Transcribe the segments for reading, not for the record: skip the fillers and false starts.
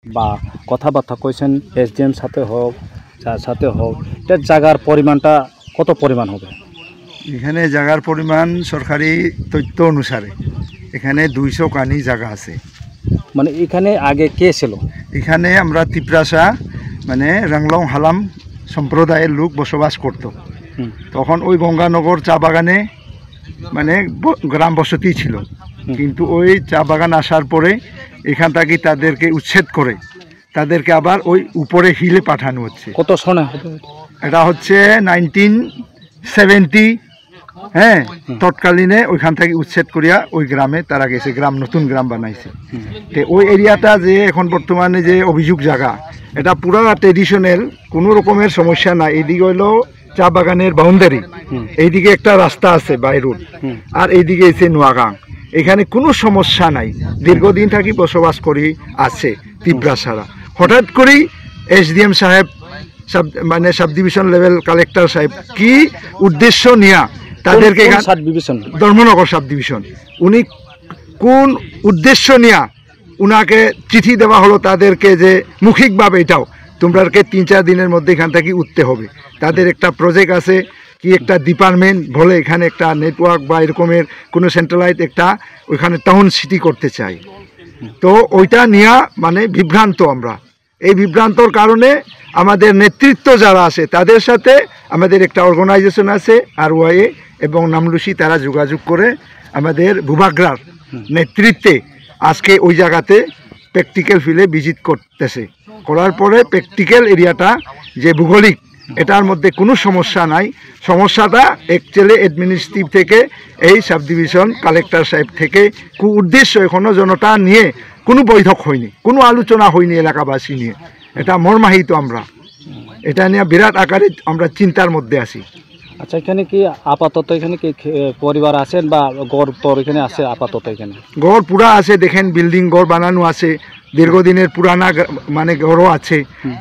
বা কথাবার্তা কইছেন এসডিএম সাথে হোক যার সাথে হোক, এটার জায়গার পরিমাণটা কত পরিমাণ হবে? এখানে জায়গার পরিমাণ সরকারি তথ্য অনুসারে এখানে 200 কানি জায়গা আছে। মানে এখানে আগে কে ছিল? এখানে আমরা তিপ্রাসা মানে রাংলং হালাম সম্প্রদায়ের লোক বসবাস করত। তখন ওই গঙ্গানগর চা বাগানে মানে গ্রাম বসতি ছিল, কিন্তু ওই চা বাগান আসার পরে এখান থেকে তাদেরকে উচ্ছেদ করে তাদেরকে আবার ওই উপরে হিলে পাঠানো হচ্ছে। কত সনে? এটা হচ্ছে 1970, হ্যাঁ, তৎকালীনে ওইখান থেকে উচ্ছেদ করিয়া ওই গ্রামে তারা গেছে, গ্রাম নতুন গ্রাম বানাইছে। তো ওই এরিয়াটা যে এখন বর্তমানে যে অভিযোগ জায়গা, এটা পুরা ট্রেডিশনাল, কোনো রকমের সমস্যা নাই। এইদিকে হইলো চা বাগানের বাউন্ডারি, এইদিকে একটা রাস্তা আছে বাই রোড, আর এইদিকে এসে নোয়াগাং। এখানে কোনো সমস্যা নাই, দীর্ঘদিন থাকি বসবাস করি আছে তিপ্রাসারা। হঠাৎ করেই এসডিএম সাহেব মানে সাব ডিভিশন লেভেল কালেক্টর সাহেব কি উদ্দেশ্য নিয়া তাদেরকে, ধর্মনগর সাব ডিভিশন, উনি কোন উদ্দেশ্য নিয়া উনাকে চিঠি দেওয়া হলো তাদেরকে যে মৌখিকভাবে এটাও তোমরাকে 3-4 দিনের মধ্যে এখান থেকে উঠতে হবে। তাদের একটা প্রজেক্ট আছে, কি একটা ডিপার্টমেন্ট বলে এখানে একটা নেটওয়ার্ক বা এরকমের কোনো সেন্ট্রালাইজ একটা ওইখানে টাউন সিটি করতে চাই। তো ওইটা নিয়া মানে বিভ্রান্ত আমরা। এই বিভ্রান্তর কারণে আমাদের নেতৃত্ব যারা আছে তাদের সাথে আমাদের একটা অর্গানাইজেশন আছে RYA এবং নামলুসি, তারা যোগাযোগ করে আমাদের ভূভাগ্রার নেতৃত্বে আজকে ওই জায়গাতে প্র্যাকটিক্যাল ফিল্ডে ভিজিট করতেছে। করার পরে প্র্যাকটিক্যাল এরিয়াটা যে ভূগোলিক, এটার মধ্যে কোনো সমস্যা নাই। সমস্যাটা অ্যাকচুয়ালি অ্যাডমিনিস্ট্রেটিভ থেকে এই সাব ডিভিশন কালেক্টর সাহেব থেকে উদ্দেশ্য এখনও জনতা নিয়ে কোনো বৈঠক হয়নি, কোনো আলোচনা হয়নি এলাকাবাসী নিয়ে। এটা মর্মাহিত, আমরা এটা নিয়ে বিরাট আকারে আমরা চিন্তার মধ্যে আছি। আচ্ছা, এখানে কি আপাতত এখানে কি পরিবার আছেন বা গড় তোর এখানে আছে? আপাতত এখানে গড় পুরা আছে, দেখেন বিল্ডিং গড় বানানো আছে, দীর্ঘদিনের পুরানা মানে গড়ও আছে,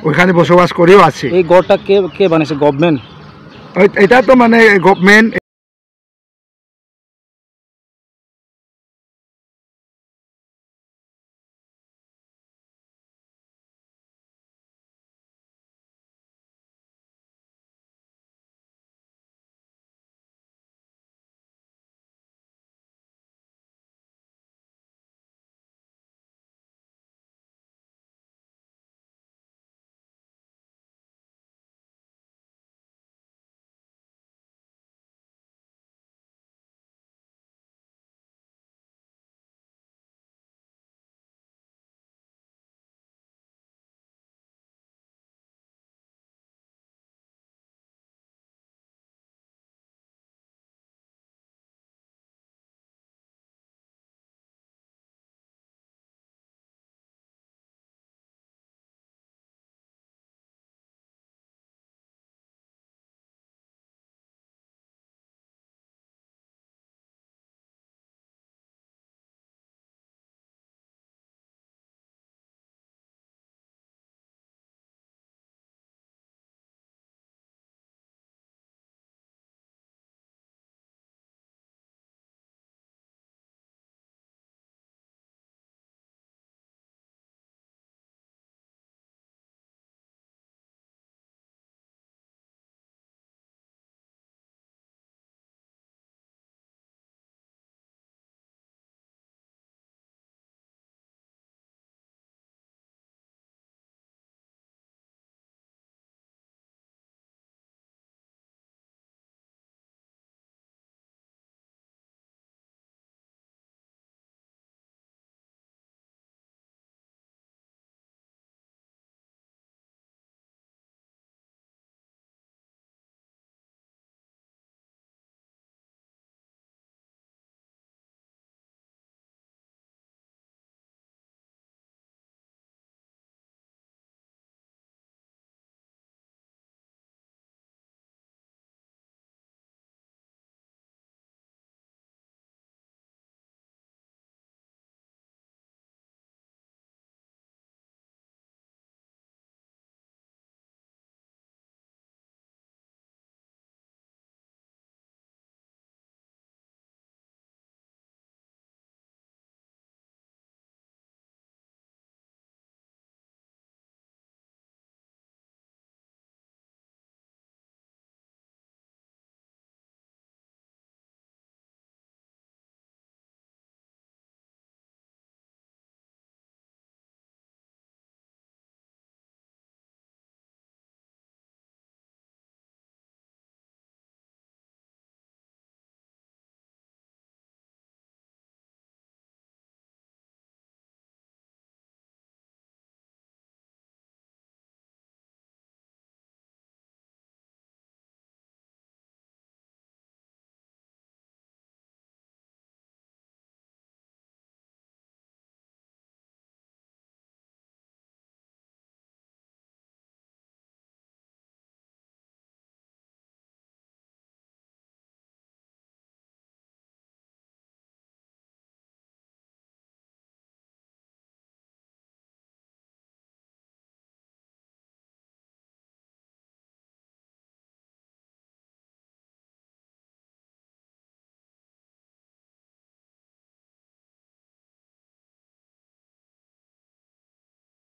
ওইখানে বসবাস করেও আছে। এই গড়টা কে বানিয়েছে? গভর্নমেন্ট? এটা তো মানে গভর্নমেন্ট